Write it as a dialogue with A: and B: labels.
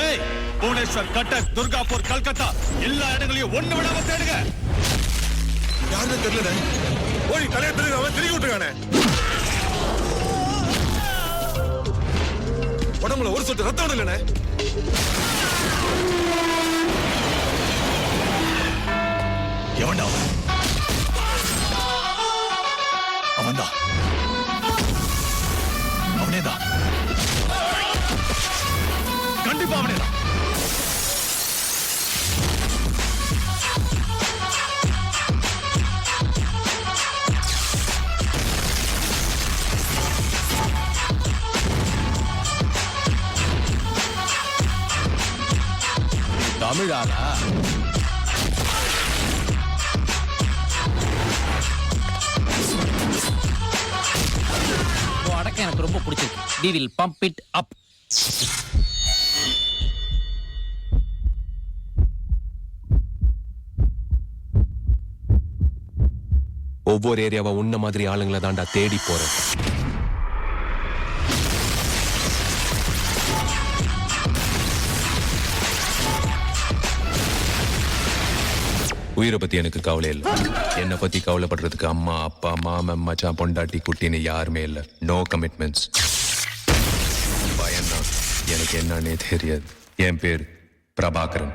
A: ஏய், புவனேஸ்வர், கட்டக், துர்காப்பூர், கல்கத்தா எல்லா இடங்களையும் ஒண்ணு விடாம தேடுங்க.
B: யாருன்னு தெரியல. ஓடி தலையை திரும்ப அவன் திரும்பி விட்டுருக்கானே. உடம்புல ஒரு சொட்டு ரத்தம் இல்லைண்ணே.
A: எவன்டா அவன்தான், அவனேதான், கண்டிப்பா அவனேதான். தமிழானா?
C: அடக்கம் எனக்கு ரொம்ப பிடிச்சிருக்கு. We will pump it up.
D: ஒவ்வொரு ஏரியாவை உன்ன மாதிரி ஆளுங்களை தாண்டா தேடி போறேன். உயிரை பத்தி எனக்கு கவலை இல்லை. என்னை பத்தி கவலைப்படுறதுக்கு அம்மா, அப்பா, மாமன், மச்சான், பொண்டாட்டி, குட்டின்னு யாருமே இல்லை. No commitments. பயம்தான் எனக்கு என்னன்னே தெரியாது. என் பேர் பிரபாகரன்.